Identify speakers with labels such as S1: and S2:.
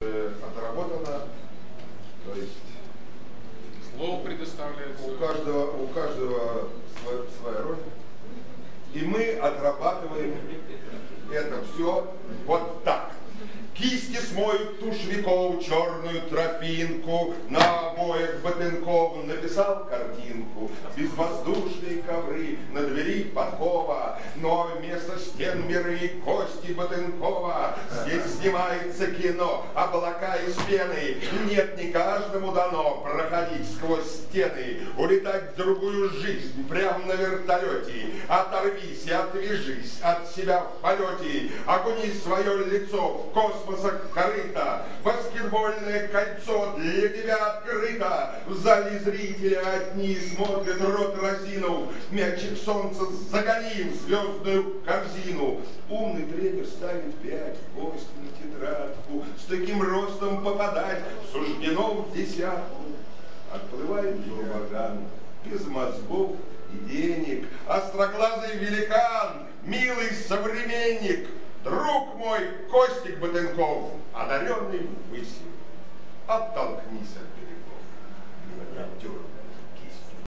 S1: Отработано, то есть
S2: слово предоставляется.
S1: У каждого своя роль. И мы отрабатываем это все вот так. Кисти смоют тушевиков черную тропинку, на обоях Ботынков написал картинку. Безвоздушные ковры, на двери подкова, но вместо стен миры кости Ботынкова. Здесь снимается кино, облака из пены. Нет, не каждому дано проходить сквозь стены, улетать в другую жизнь прямо на вертолете. Оторвись и отвяжись от себя в полете, окуни свое лицо в космос корыто. Баскетбольное кольцо для тебя открыто. В зале зрители одни смотрят, рот разинув. Мячик солнца загони в звездную корзину. Умный тренер ставит 5 в кость на тетрадку. С таким ростом попадать суждено в десятку. Отплывает Зурбаган без мозгов и денег. Остроглазый великан, милый современник, друг мой Костик Ботынков, одаренный ввысь, оттолкнись от берегов.